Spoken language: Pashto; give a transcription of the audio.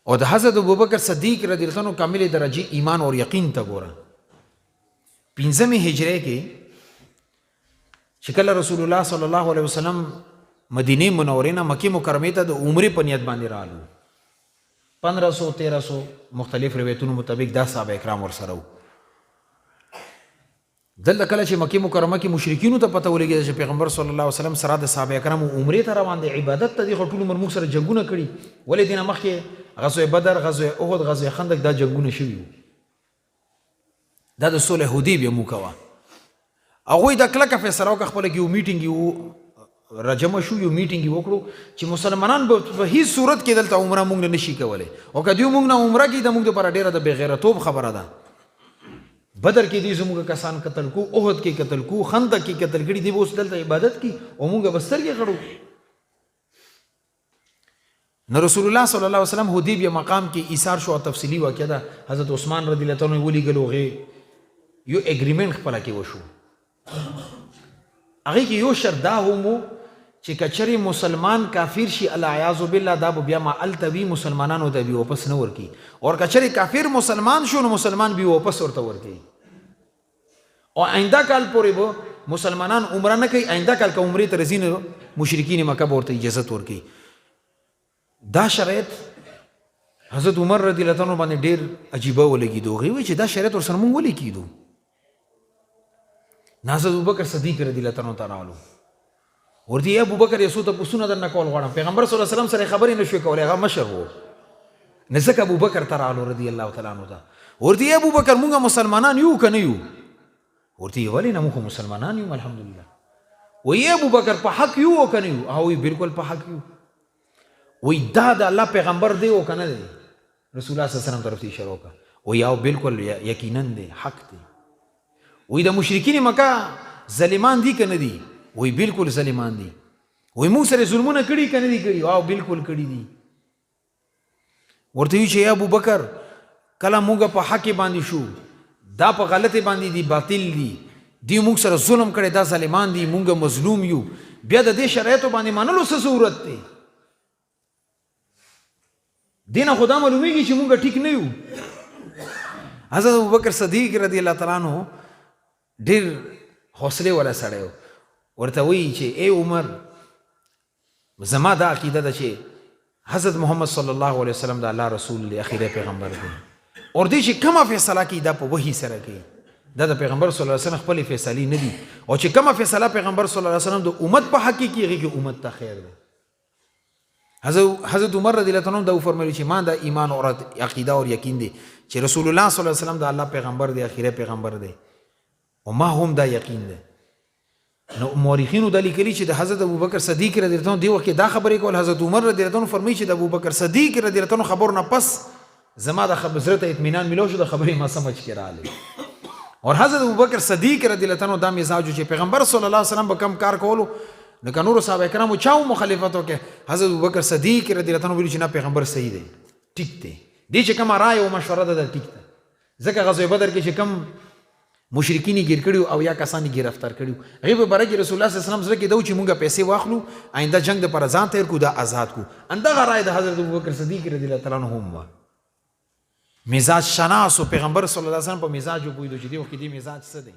او د حضرت ابوبکر صدیق رضی الله عنه کامل درجه ایمان اور یقین ته ګوره. 5 هجری کې چې کله رسول الله صلی الله علیه وسلم مدینه منورې نه مکه مکرمه ته د عمرې په نیت باندې رالو، 1500-1300 مختلف روایتونو مطابق دا صحابه کرام ورسره وو. دلته کله چې مکه مکرمه کې مشرکینو ته پته ولګېده چې پیغمبر صلی الله علیه وسلم سره د صحابه کرامو عمرې ته روان دي، عبادت ته دي، خو ټول عمر موږ سره جنګونه کړي. ولې دینه مخکې غزوه بدر، غزوه احد، غزوه خندق دا جنګونه شوي وو. دا د صلح حدیبیه مو کوه. هغوی دا کلکه فیصله وکړه خپله کې یو میټینګ یو راجمع شو، یو میټینګ یې وکړو چې مسلمانان به هیڅ صورت کې دلته عمره موږ نه نشي کولی، او که دوی موږ نه عمره کړي د موږ دپاره ډېره د بېغیرتوب خبره ده. بدر کې دوی زموږ کسان قتل کو، احد کې قتل کو، خندق کې قتل کړي، دوی به اوس دلته عبادت کړي او موږ به سترګې غړو. نو رسول الله صلی الله علیه وسلم حدیبیه مقام کې ایثار شو او تفصیلي واقعه ده. حضرت عثمان رضی الله عنه ولیږلو، هغې یو اګریمنټ خپله کې وشو. هغې کې یو شرط دا هم و چې که چېرې مسلمان کافر شي العیاذ بالله، دا به بیا هلته وي، مسلمانانو ته بیا واپس نه ورکوي. او که چېرې کافر مسلمان شو نو مسلمان بیا واپس ورته ورکوي. او آینده کال پورې به مسلمانان عمره نه کوي. آینده کال که عمرې ته راځي نو مشرکین مکه به ورته اجازت ورکوي. دا شرایط حضرت عمر رضی الله عنه باندې ډېر عجیبه ولګېدو. هغې وایي چې دا شرایط ورسره مونږ ولې کېدو؟ حضرت ابوبکر صدیق رضی الله عنه ته راغلو، ورته یې ابوبکر یو څو تپوسونه درنه کول غواړم. پیغمبر صلی الله علیه وسلم سره خبرې نه شوې کولی، هغه مشر و. نو ځکه ابوبکر ته راغلو رضی الله تعالی عنه ته. ورته یې ابوبکر مونږ مسلمانان یو که نه یو؟ ورته یې ولې نه، موږ مسلمانان یو الحمدلله. وایي ابوبکر په حق یو او که نه یو؟ هغه وایي بالکل په حق یو. وایي دا د الله پیغمبر دی او که نه دی؟ رسول الله صلی الله علیه وسلم طرف ته اشاره وکړه. وایي او بالکل یقینا دی، حق دی. وایي د مشرکین مکه ظالمان دي که نه دي؟ وایي بالکل ظالمان دي. وایي موږ سره ظلمونه کړي که نه دي کړي؟ او بالکل کړي دي. ورته وایي چې یا ابوبکر کله موږ په حق باندې شو، دا په غلطې باندې دي، باطل دي، دوی موږ سره ظلم کړی، دا ظالمان دي، موږ مظلوم یو، بیا د دې شرایطو باندې منلو څه ضرورت دی؟ دې نه خو دا معلومیږي چې موږ ټیک نه یو. حضرت ابوبکر صدیق رضی الله تعالی عنه ډېر حوصلې والا سړی و. ورته وایي چې ای عمر، زما دا عقیده ده چې حضرت محمد صلی الله علیه وسلم د الله رسول دی، اخیری پیغمبر دی، اور دی چې کومه فیصله کوي دا په وحي سره کوي. دا د پیغمبر صلی الله علیه وسلم خپلې فیصلې نه دي، او چې کومه فیصله پیغمبر صلی الله علیه وسلم د امت په حق کې کوي، هغې کې امت ته خیر دی. حضرت عمر رضی الله عنه دا وفرمایي چې ما دا ایمان او عقیده او یقین دی چې رسول الله صلی الله علیه وسلم د الله پیغمبر دی، اخیری پیغمبر دی، او ما هم دا یقین دی. نو مورخینو دا لیکلي چې د حضرت ابوبکر صدیق رضی الله عنه دی وخت دا خبرې کول. حضرت عمر رضی الله عنه فرمایي چې د ابوبکر صدیق رضی الله عنه خبر نه پس زما د زړه ته اطمینان ملو شو، د خبرې ما سمجھ کې راغلی. اور حضرت ابوبکر صدیق رضی الله عنه دا مزاج چې پیغمبر صلی الله علیه وسلم به کم کار کولو، نو که نورو صحابه کرامو چاو مخالفت وکړي، حضرت ابوبکر صدیق رضی الله عنه ویلي چې نه، پیغمبر صحیح دی، ټیک دی، دې چې کومه رایه او مشوره ده ټیک ده. ځکه غزوه بدر کې چې کم مشرکین گیر کړي او یا کسان گرفتار کړي، هغې په باره کې رسول الله صلی الله علیه وسلم زړه کې دا و چې مونږ پیسې واخلو، آینده جنګ دپاره ځان تیر کړو، دا آزاد کړو. همدغه رایه د حضرت ابوبکر صدیق رضی الله تعالی عنه هم وه. مزاج شناس و پیغمبر صلی الله علیه وسلم په مزاج پوهېدو چې دې وخت کې دې مزاج څه دی.